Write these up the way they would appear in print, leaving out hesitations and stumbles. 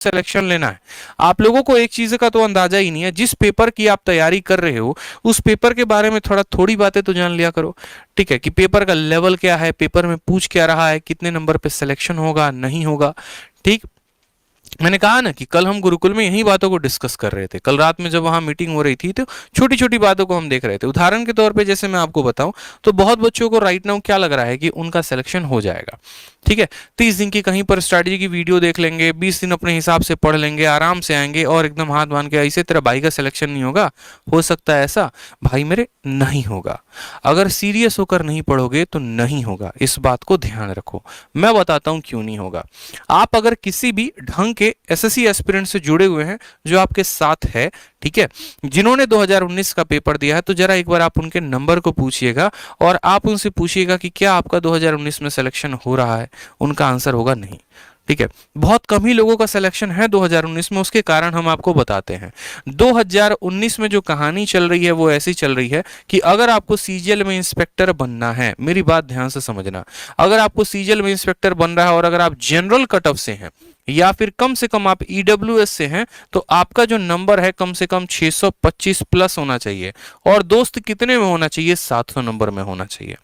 Selection लेना है। आप लोगों को एक चीज का तो अंदाजा ही नहीं है, जिस पेपर की आप तैयारी कर रहे हो उस पेपर के बारे में थोड़ी बातें तो जान लिया करो। ठीक है, कि पेपर का लेवल क्या है, पेपर में पूछ क्या रहा है, कितने नंबर पे सिलेक्शन होगा नहीं होगा। ठीक, मैंने कहा ना कि कल हम गुरुकुल में यही बातों को डिस्कस कर रहे थे। कल रात में जब वहां मीटिंग हो रही थी तो छोटी छोटी बातों को हम देख रहे थे। उदाहरण के तौर पे जैसे मैं आपको बताऊं तो बहुत बच्चों को राइट नाउ क्या लग रहा है कि उनका सिलेक्शन हो जाएगा। ठीक है, 30 दिन की कहीं पर स्ट्रैटेजी की वीडियो देख लेंगे, 20 दिन अपने हिसाब से पढ़ लेंगे, आराम से आएंगे और एकदम हाथ बांध के ऐसे तेरा भाई का सिलेक्शन नहीं होगा। हो सकता है ऐसा? भाई मेरे नहीं होगा। अगर सीरियस होकर नहीं पढ़ोगे तो नहीं होगा, इस बात को ध्यान रखो। मैं बताता हूं क्यों नहीं होगा। आप अगर किसी भी ढंग के एसएससी एस्पिरेंट से जुड़े हुए हैं जो आपके साथ है, ठीक है, जिन्होंने 2019 का पेपर दिया है, तो जरा एक बार आप उनके नंबर को पूछिएगा और आप उनसे पूछिएगा कि क्या आपका 2019 में सिलेक्शन हो रहा है। उनका आंसर होगा नहीं। ठीक है, बहुत कम ही लोगों का सिलेक्शन है 2019 में, उसके कारण हम आपको बताते हैं। 2019 में जो कहानी चल रही है वो ऐसी चल रही है कि अगर आपको सीजीएल में इंस्पेक्टर बनना है, मेरी बात ध्यान से समझना, अगर आपको सीजीएल में इंस्पेक्टर बन रहा है और अगर आप जनरल कट ऑफ से हैं या फिर कम से कम आप ईडब्ल्यूएस से हैं, तो आपका जो नंबर है कम से कम 625 प्लस होना चाहिए। और दोस्त कितने में होना चाहिए? 700 नंबर में होना चाहिए।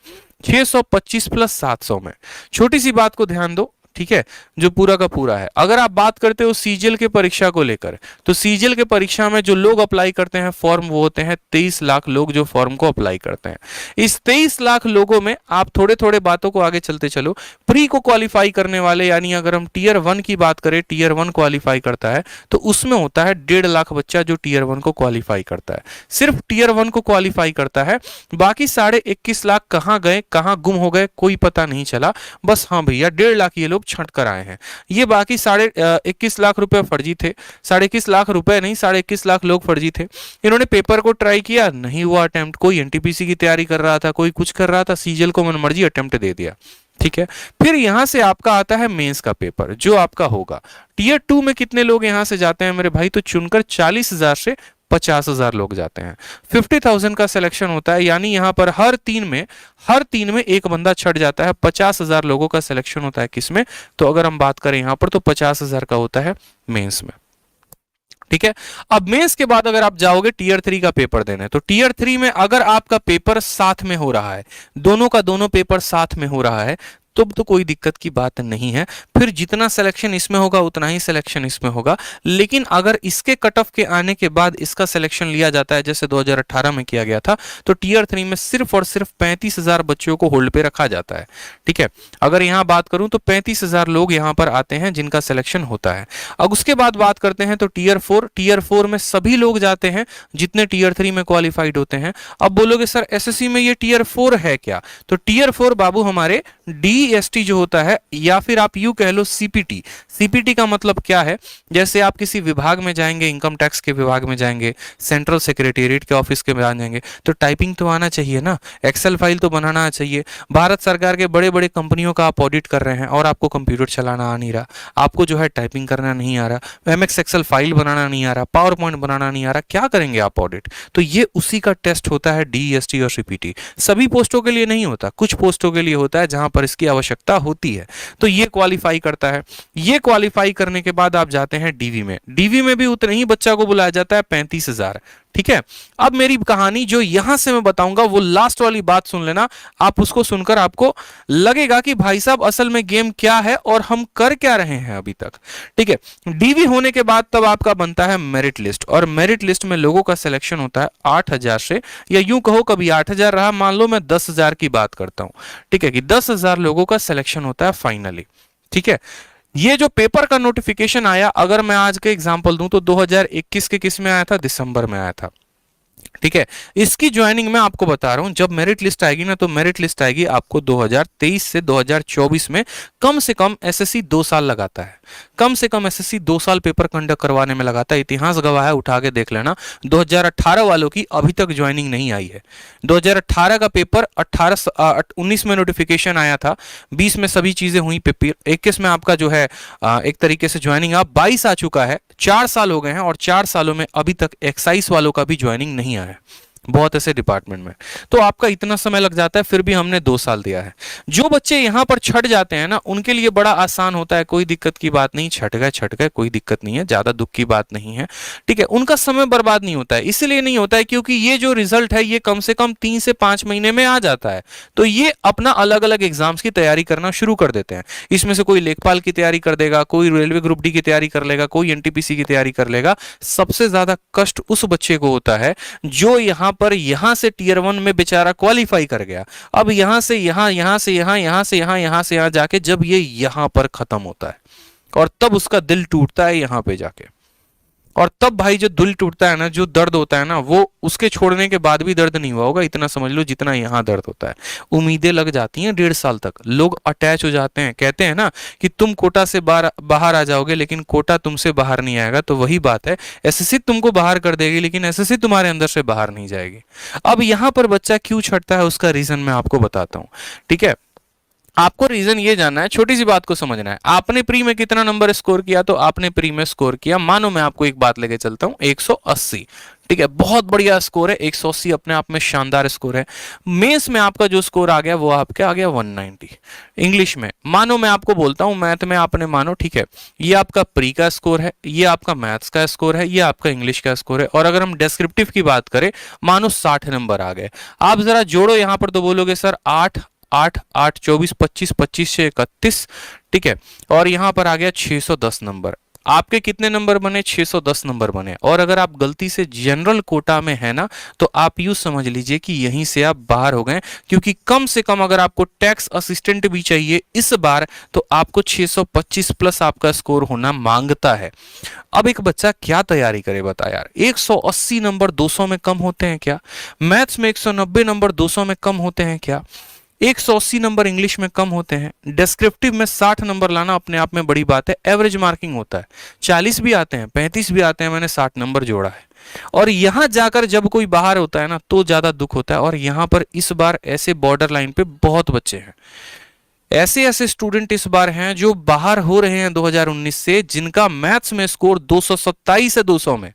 625 प्लस 700 में। छोटी सी बात को ध्यान दो, ठीक है, जो पूरा का पूरा है। अगर आप बात करते हो सीजीएल के परीक्षा को लेकर, तो सीजीएल के परीक्षा में जो लोग अप्लाई करते हैं फॉर्म, वो होते हैं 23 लाख लोग जो फॉर्म को अप्लाई करते हैं। इस 23 लाख लोगों में आप थोड़े थोड़े बातों को आगे चलते चलो, प्री को क्वालिफाई करने वाले, यानी अगर हम टीयर 1 की बात करें, टीयर 1 क्वालिफाई करता है तो उसमें होता है 1.5 लाख बच्चा जो टीयर 1 को क्वालिफाई करता है। सिर्फ टीयर 1 को क्वालिफाई करता है, बाकी 21.5 लाख कहाँ गए, कहाँ गुम हो गए, कोई पता नहीं चला। बस हाँ भैया 1.5 लाख ये लोग छंट कर आए हैं। ये बाकी 21.5 लाख रुपए फर्जी थे। 21.5 लाख रुपए नहीं, 21.5 लाख लोग फर्जी थे। इन्होंने पेपर को ट्राई किया, नहीं हुआ अटेम्प्ट। कोई एनटीपीसी की तैयारी कर रहा था, कोई कुछ कर रहा था, सीजीएल को मनमर्जी अटेम्प्ट दे दिया। ठीक है, फिर यहां से आपका आता है मेंस का पेपर जो आपका होगा। टीयर 2 में कितने लोग यहां से जाते हैं मेरे भाई? तो चुनकर 40,000 से 50,000 लोग जाते हैं। 50,000 का सिलेक्शन होता है, यानी यहां पर हर तीन में एक बंदा छट जाता है। 50,000 लोगों का सिलेक्शन होता है किसमें? तो अगर हम बात करें यहां पर तो 50,000 का होता है मेंस में। ठीक है, अब मेंस के बाद अगर आप जाओगे टीयर 3 का पेपर देने, तो टीयर 3 में अगर आपका पेपर साथ में हो रहा है, दोनों का दोनों पेपर साथ में हो रहा है, तो कोई दिक्कत की बात नहीं है। फिर जितना सिलेक्शन इसमें होगा उतना ही सिलेक्शन इसमें होगा। लेकिन अगर इसके कट ऑफ के आने के बाद इसका सिलेक्शन लिया जाता है, जैसे 2018 में किया गया था, तो टीयर 3 में सिर्फ और सिर्फ 35,000 बच्चों को होल्ड पे रखा जाता है। ठीक है, अगर यहां बात करूं तो 35,000 लोग यहां पर आते हैं जिनका सिलेक्शन होता है। अब उसके बाद बात करते हैं तो टीयर 4 में सभी लोग जाते हैं जितने टीयर 3 में क्वालिफाइड होते हैं। अब बोलोगे सर एसएससी में ये टीयर 4 है क्या? तो टीयर 4 बाबू हमारे डीएसटी जो होता है, या फिर आप यूं कह लो सीपीटी। सीपीटी का मतलब क्या है? जैसे आप किसी विभाग में जाएंगे, इनकम टैक्स के विभाग में जाएंगे, सेंट्रल सेक्रेटेरिएट के ऑफिस के में जाएंगे, तो टाइपिंग तो आना चाहिए ना, एक्सेल फाइल तो बनाना चाहिए। भारत सरकार के बड़े बड़े कंपनियों का आप ऑडिट कर रहे हैं और आपको कंप्यूटर चलाना आ नहीं रहा, आपको जो है टाइपिंग करना नहीं आ रहा, एमएक्स एक्सेल फाइल बनाना नहीं आ रहा, पावर पॉइंट बनाना नहीं आ रहा, क्या करेंगे आप ऑडिट? तो ये उसी का टेस्ट होता है डीएसटी और सीपीटी। सभी पोस्टों के लिए नहीं होता, कुछ पोस्टों के लिए होता है जहां पर इसकी आवश्यकता होती है। तो ये क्वालिफाई करता है। ये क्वालिफाई करने के बाद आप जाते हैं डीवी में। डीवी में भी उतने ही बच्चा को बुलाया जाता है, 35,000। ठीक है, अब मेरी कहानी जो यहां से मैं बताऊंगा वो लास्ट वाली बात सुन लेना। आप उसको सुनकर आपको लगेगा कि भाई साहब असल में गेम क्या है और हम कर क्या रहे हैं अभी तक। ठीक है, डीवी होने के बाद तब आपका बनता है मेरिट लिस्ट, और मेरिट लिस्ट में लोगों का सिलेक्शन होता है 8,000 से, या यूं कहो कभी 8,000 रहा, मान लो मैं 10,000 की बात करता हूं। ठीक है, कि 10,000 लोगों का सिलेक्शन होता है फाइनली। ठीक है, ये जो पेपर का नोटिफिकेशन आया, अगर मैं आज के एग्जांपल दूं तो 2021 के किस में आया था? दिसंबर में आया था। ठीक है, इसकी ज्वाइनिंग मैं आपको बता रहा हूं, जब मेरिट लिस्ट आएगी ना, तो मेरिट लिस्ट आएगी आपको 2023 से 2024 में। कम से कम एसएससी 2 साल लगाता है, कम से कम एसएससी 2 साल पेपर कंडक्ट करवाने में लगाता है। इतिहास गवाह है, उठा के देख लेना। 2018 वालों की अभी तक ज्वाइनिंग नहीं आई है। 2018 का पेपर 19 में नोटिफिकेशन आया था, 20 में सभी चीजें हुई, पेपर 21 में आपका जो है एक तरीके से ज्वाइनिंग आप 22 आ चुका है। 4 साल हो गए हैं और 4 सालों में अभी तक एक्साइज वालों का भी ज्वाइनिंग नहीं आया है। बहुत ऐसे डिपार्टमेंट में। तो आपका इतना समय लग जाता है, फिर भी हमने 2 साल दिया है। जो बच्चे यहाँ पर छट जाते हैं ना, उनके लिए बड़ा आसान होता है, कोई दिक्कत की बात नहीं, छट गए कोई दिक्कत नहीं है, ज्यादा दुख की बात नहीं है, ठीक है। उनका समय बर्बाद नहीं होता है, इसलिए नहीं होता है क्योंकि ये जो रिजल्ट है ये कम से कम 3 से 5 महीने में आ जाता है। तो ये अपना अलग अलग एग्जाम्स की तैयारी करना शुरू कर देते हैं। इसमें से कोई लेखपाल की तैयारी कर देगा, कोई रेलवे ग्रुप डी की तैयारी कर लेगा, कोई एनटीपीसी की तैयारी कर लेगा। सबसे ज्यादा कष्ट उस बच्चे को होता है जो यहां से टीयर 1 में बेचारा क्वालिफाई कर गया, अब यहां से यहां से यहां जाके जब ये यहां पर खत्म होता है, और तब उसका दिल टूटता है यहां पे जाके। और तब भाई जो दिल टूटता है ना, जो दर्द होता है ना, वो उसके छोड़ने के बाद भी दर्द नहीं हुआ होगा, इतना समझ लो, जितना यहां दर्द होता है। उम्मीदें लग जाती हैं 1.5 साल तक, लोग अटैच हो जाते हैं, कहते हैं ना कि तुम कोटा से बाहर आ जाओगे लेकिन कोटा तुमसे बाहर नहीं आएगा। तो वही बात है, एसएससी तुमको बाहर कर देगी लेकिन एसएससी तुम्हारे अंदर से बाहर नहीं जाएगी। अब यहां पर बच्चा क्यों छटता है, उसका रीजन मैं आपको बताता हूं, ठीक है। आपको रीजन ये जानना है, छोटी सी बात को समझना है। आपने प्री में कितना नंबर स्कोर किया, तो आपने प्री में स्कोर किया, मानो मैं आपको एक बात लेके चलता हूं, 180, ठीक है, बहुत बढ़िया स्कोर है, 180 अपने आप में शानदार स्कोर है। मेंस में आपका जो स्कोर आ गया वो आपके आ गया 190। इंग्लिश में मानो मैं आपको बोलता हूं, मैथ में आपने मानो, ठीक है, ये आपका प्री का स्कोर है, ये आपका मैथ्स का स्कोर है, ये आपका इंग्लिश का स्कोर है, और अगर हम डिस्क्रिप्टिव की बात करें, मानो 60 नंबर आ गए। आप जरा जोड़ो यहां पर, तो बोलोगे सर 8 8 8 24 25 25 से 31, ठीक है, और यहां पर आ गया 610 नंबर। आपके कितने नंबर बने, 610 नंबर बने। और अगर आप गलती से जनरल कोटा में है ना, तो आप यूं समझ लीजिए कि यहीं से आप बाहर हो गए, क्योंकि कम से कम अगर आपको टैक्स असिस्टेंट भी चाहिए इस बार, तो आपको 625 प्लस आपका स्कोर होना मांगता है। अब एक बच्चा क्या तैयारी करे बता यार, 180 नंबर 200 में कम होते हैं क्या? मैथ्स में 190 नंबर 200 में कम होते हैं क्या? 180 नंबर इंग्लिश में कम होते हैं। डिस्क्रिप्टिव में 60 नंबर लाना अपने आप में बड़ी बात है, एवरेज मार्किंग होता है, 40 भी आते हैं, 35 भी आते हैं, मैंने 60 नंबर जोड़ा है। और यहां जाकर जब कोई बाहर होता है ना, तो ज्यादा दुख होता है। और यहां पर इस बार ऐसे बॉर्डर लाइन पे बहुत बच्चे हैं, ऐसे ऐसे स्टूडेंट इस बार हैं जो बाहर हो रहे हैं 2019 से, जिनका मैथ्स में स्कोर 227 है, 200 में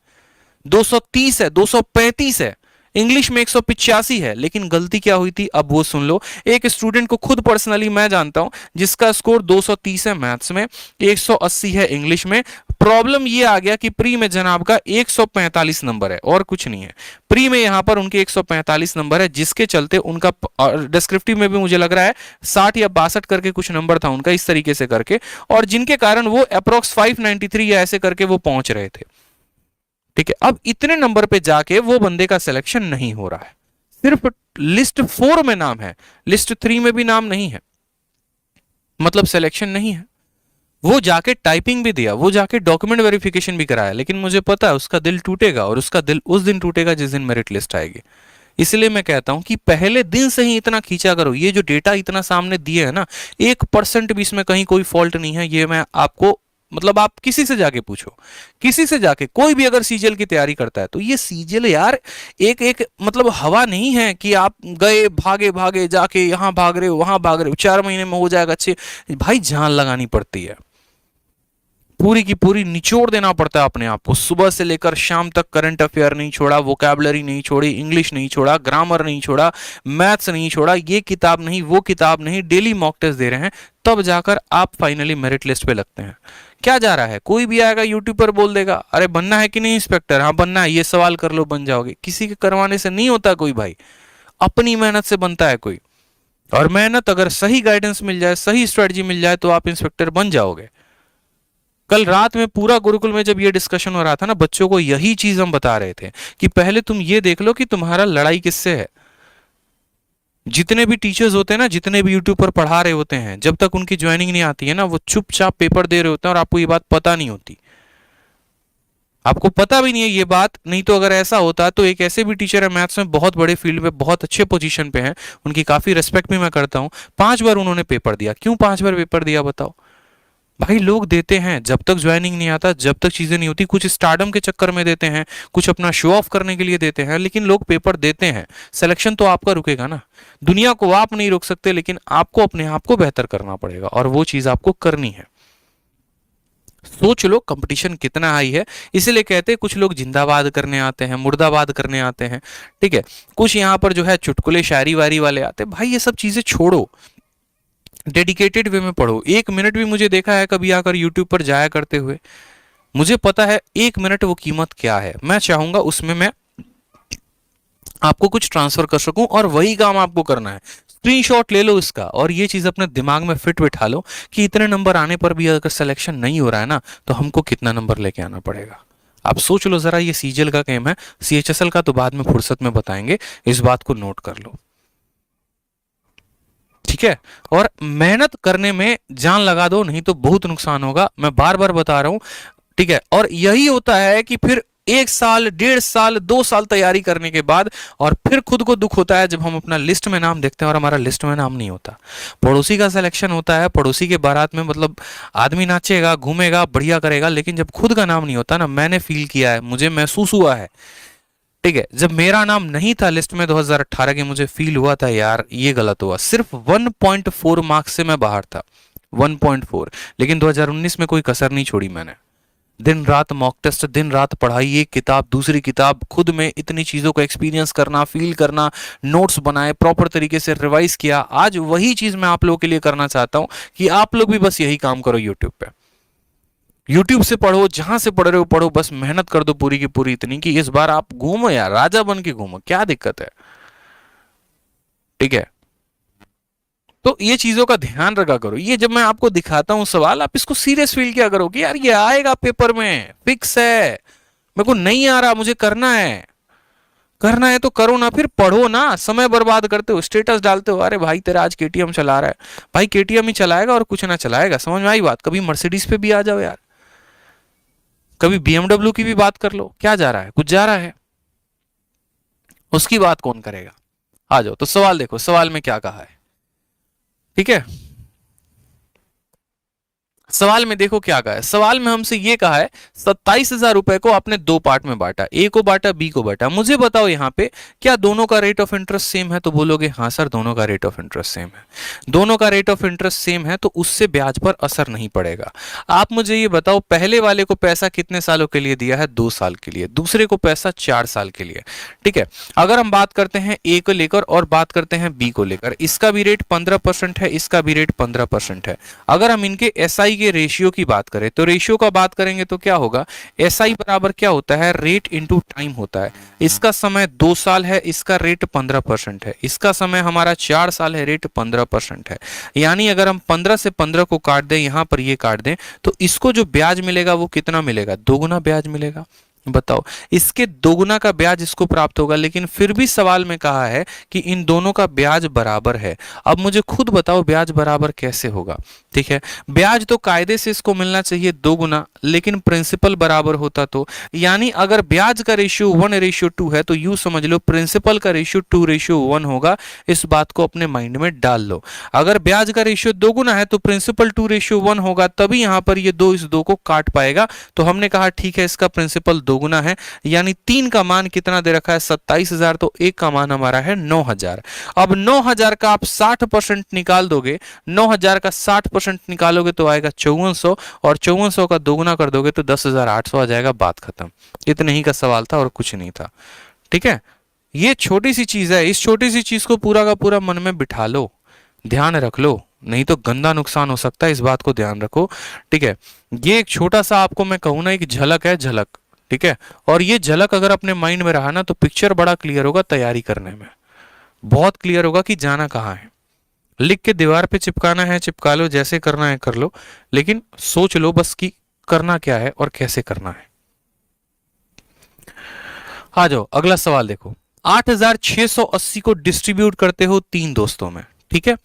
230 है, 235 है, इंग्लिश में 185 है। लेकिन गलती क्या हुई थी, अब वो सुन लो। एक स्टूडेंट को खुद पर्सनली मैं जानता हूं जिसका स्कोर 230 है मैथ्स में, 180 है इंग्लिश में। प्रॉब्लम ये आ गया कि प्री में जनाब का 145 नंबर है, और कुछ नहीं है। प्री में यहां पर उनके 145 नंबर है, जिसके चलते उनका डिस्क्रिप्टिव में भी मुझे लग रहा है 60 या 62 करके कुछ नंबर था उनका, इस तरीके से करके, और जिनके कारण वो अप्रोक्स 593 या ऐसे करके वो पहुंच रहे थे, ठीक है। अब इतने नंबर पे जाके वो बंदे का सिलेक्शन नहीं हो रहा है, सिर्फ लिस्ट 4 में नाम है, लिस्ट 3 में भी नाम नहीं है, मतलब सिलेक्शन नहीं है। वो जाके टाइपिंग भी दिया, वो जाके डॉक्यूमेंट वेरिफिकेशन भी कराया, लेकिन मुझे पता है उसका दिल टूटेगा, और उसका दिल उस दिन टूटेगा जिस दिन मेरिट लिस्ट आएगी। इसलिए मैं कहता हूं कि पहले दिन से ही इतना खींचा करो। ये जो डेटा इतना सामने दिए है ना, 1% भी इसमें कहीं कोई फॉल्ट नहीं है, ये मैं आपको, मतलब आप किसी से जाके पूछो, किसी से जाके, कोई भी अगर सीजीएल की तैयारी करता है, तो ये सीजीएल यार एक एक मतलब हवा नहीं है कि आप गए भागे भागे जाके यहां भाग रहे हो वहां भाग रहे हो, 4 महीने में हो जाएगा अच्छे। भाई जान लगानी पड़ती है, पूरी की पूरी निचोड़ देना पड़ता है अपने आप को, सुबह से लेकर शाम तक। करंट अफेयर नहीं छोड़ा, वोकैबुलरी नहीं छोड़ी, इंग्लिश नहीं छोड़ा, ग्रामर नहीं छोड़ा, मैथ्स नहीं छोड़ा, ये किताब नहीं वो किताब नहीं, डेली मॉक टेस्ट दे रहे हैं, तब जाकर आप फाइनली मेरिट लिस्ट पे लगते हैं। क्या जा रहा है, कोई भी आएगा यूट्यूब पर बोल देगा अरे बनना है कि नहीं इंस्पेक्टर, हाँ बनना है, ये सवाल कर लो बन जाओगे। किसी के करवाने से नहीं होता कोई भाई, अपनी मेहनत से बनता है कोई। और मेहनत अगर सही गाइडेंस मिल जाए, सही स्ट्रेटजी मिल जाए, तो आप इंस्पेक्टर बन जाओगे। कल रात में पूरा गुरुकुल में जब ये डिस्कशन हो रहा था ना, बच्चों को यही चीज हम बता रहे थे कि पहले तुम ये देख लो कि तुम्हारा लड़ाई किससे है। जितने भी टीचर्स होते हैं ना, जितने भी यूट्यूब पर पढ़ा रहे होते हैं, जब तक उनकी ज्वाइनिंग नहीं आती है ना, वो चुपचाप पेपर दे रहे होते हैं, और आपको ये बात पता नहीं होती, आपको पता भी नहीं है ये बात। नहीं तो अगर ऐसा होता तो एक ऐसे भी टीचर है मैथ्स में, बहुत बड़े फील्ड में, बहुत अच्छे पोजीशन पे हैं, उनकी काफी रेस्पेक्ट भी मैं करता हूं, 5 बार उन्होंने पेपर दिया। क्यों 5 बार पेपर दिया बताओ भाई? लोग देते हैं जब तक ज्वाइनिंग नहीं आता, जब तक चीजें नहीं होती, कुछ स्टारडम के चक्कर में देते हैं, कुछ अपना शो ऑफ करने के लिए देते हैं, लेकिन लोग पेपर देते हैं। सिलेक्शन तो आपका रुकेगा ना, दुनिया को आप नहीं रोक सकते, लेकिन आपको अपने आप को बेहतर करना पड़ेगा, और वो चीज आपको करनी है। सोच लो कंपटीशन कितना हाई है। इसीलिए कहते हैं कुछ लोग जिंदाबाद करने आते हैं, मुर्दाबाद करने आते हैं, ठीक है। कुछ यहाँ पर जो है चुटकुले शायरी वारी वाले आते हैं। भाई ये सब चीजें छोड़ो, डेडिकेटेड वे में पढ़ो। 1 मिनट भी मुझे देखा है कभी आकर यूट्यूब पर जाया करते हुए। मुझे पता है 1 मिनट वो कीमत क्या है। मैं चाहूंगा उसमें मैं आपको कुछ ट्रांसफर कर सकूं, और वही काम आपको करना है। स्क्रीनशॉट ले लो इसका और ये चीज अपने दिमाग में फिट बिठा लो कि इतने नंबर आने पर भी अगर सिलेक्शन नहीं हो रहा है ना, तो हमको कितना नंबर लेके आना पड़ेगा। आप सोच लो जरा, ये सीजीएल का गेम है, सीएचएसएल का तो बाद में फुर्सत में बताएंगे, इस बात को नोट कर लो, ठीक है। और मेहनत करने में जान लगा दो, नहीं तो बहुत नुकसान होगा, मैं बार बार बता रहा हूं, ठीक है। और यही होता है कि फिर 1 साल, 1.5 साल, 2 साल तैयारी करने के बाद और फिर खुद को दुख होता है जब हम अपना लिस्ट में नाम देखते हैं और हमारा लिस्ट में नाम नहीं होता। पड़ोसी का सिलेक्शन होता है, पड़ोसी के बारात में मतलब आदमी नाचेगा, घूमेगा, बढ़िया करेगा, लेकिन जब खुद का नाम नहीं होता ना, मैंने फील किया है, मुझे महसूस हुआ है, ठीक है। जब मेरा नाम नहीं था लिस्ट में 2018 के, मुझे फील हुआ था यार ये गलत हुआ। सिर्फ 1.4 मार्क्स से मैं बाहर था, 1.4। लेकिन 2019 में कोई कसर नहीं छोड़ी मैंने। दिन रात मॉक टेस्ट, दिन रात पढ़ाई, एक किताब दूसरी किताब, खुद में इतनी चीजों को एक्सपीरियंस करना, फील करना, नोट्स बनाए, प्रॉपर तरीके से रिवाइज किया। आज वही चीज मैं आप लोगों के लिए करना चाहता हूं कि आप लोग भी बस यही काम करो। यूट्यूब पे, यूट्यूब से पढ़ो, जहां से पढ़ रहे हो पढ़ो, बस मेहनत कर दो पूरी की पूरी, इतनी कि इस बार आप घूमो यार, राजा बन के घूमो, क्या दिक्कत है, ठीक है। तो ये चीजों का ध्यान रखा करो। ये जब मैं आपको दिखाता हूं सवाल, आप इसको सीरियस फील किया करो कि यार ये आएगा पेपर में, फिक्स है, मेरे को नहीं आ रहा, मुझे करना है। करना है तो करो ना, फिर पढ़ो ना। समय बर्बाद करते हो, स्टेटस डालते हो, अरे भाई तेरा आज केटीएम चला रहा है, भाई केटीएम ही चलाएगा और कुछ ना चलाएगा, समझ में आई बात। कभी मर्सिडीज पे भी आ जाओ यार, कभी बीएमडब्ल्यू की भी बात कर लो, क्या जा रहा है, कुछ जा रहा है, उसकी बात कौन करेगा। आ जाओ, तो सवाल देखो, सवाल में क्या कहा है, ठीक है। सवाल में देखो क्या कहा है। सवाल में हमसे ये कहा है 27,000 रुपए को आपने 2 पार्ट में बांटा, ए को बांटा, बी को बांटा। मुझे बताओ यहाँ पे क्या दोनों का रेट ऑफ इंटरेस्ट सेम है, तो बोलोगे हाँ सर दोनों का रेट ऑफ इंटरेस्ट सेम है। दोनों का रेट ऑफ इंटरेस्ट सेम है तो उससे ब्याज पर असर नहीं पड़ेगा। आप मुझे ये बताओ, पहले वाले को पैसा कितने सालों के लिए दिया है, 2 साल के लिए, दूसरे को पैसा 4 साल के लिए, ठीक है। अगर हम बात करते हैं ए को लेकर और बात करते हैं बी को लेकर, इसका भी रेट 15% है, इसका भी रेट 15% है। अगर हम इनके एसआई के रेशियो की बात करें, तो रेशियो का बात करेंगे तो क्या होगा, एसआई बराबर क्या होता है, रेट इनटू टाइम होता है। इसका समय 2 साल है, इसका रेट 15% है, इसका समय हमारा 4 साल है, रेट 15% है। यानी अगर हम 15 से 15 को काट दें, यहां पर ये काट दें, तो इसको जो ब्याज मिलेगा वो कितना मिलेगा, 2 गुना ब्याज मिलेगा। बताओ, इसके 2 गुना का ब्याज इसको प्राप्त होगा, लेकिन फिर भी सवाल में कहा है कि इन दोनों का ब्याज बराबर है। अब मुझे खुद बताओ ब्याज बराबर कैसे होगा, ठीक है। ब्याज तो कायदे से इसको मिलना चाहिए 2 गुना, लेकिन प्रिंसिपल बराबर होता तो, यानी अगर ब्याज का रेशियो 1:2 है तो यूं समझ लो प्रिंसिपल का रेशियो 2:1 होगा। इस बात को अपने माइंड में डाल लो। अगर ब्याज का रेशियो 2 गुना है तो प्रिंसिपल 2:1 होगा, तभी यहां पर ये 2 इस 2 को काट पाएगा। तो हमने कहा ठीक है, इसका प्रिंसिपल 2 गुना है, यानी 3 का मान कितना दे रखा है, 27,000, तो 1 का मान हमारा है 9,000। अब 9,000 का आप 60% निकाल दोगे, 9,000 का 60% निकालोगे तो आएगा 5400, और 5400 का 2 गुना कर दोगे तो 10,800 आ जाएगा, बात खत्म। इतने ही का सवाल था और कुछ नहीं था, ठीक है। ये छोटी सी चीज है, इस छोटी सी चीज को पूरा का पूरा मन में बिठा लो, ध्यान रख लो, नहीं तो गंदा नुकसान हो सकता है, इस बात को ध्यान रखो, ठीक है। ये एक छोटा सा आपको मैं कहूँ ना, एक झलक है, झलक, ठीक है। और ये झलक अगर अपने माइंड में रहा ना, तो पिक्चर बड़ा क्लियर होगा, तैयारी करने में बहुत क्लियर होगा कि जाना कहाँ है। लिख के दीवार पे चिपकाना है चिपका लो, जैसे करना है कर लो, लेकिन सोच लो बस कि करना क्या है और कैसे करना है। आ जाओ, अगला सवाल देखो। 8,680 को डिस्ट्रीब्यूट करते हो 3 दोस्तों में, ठीक है।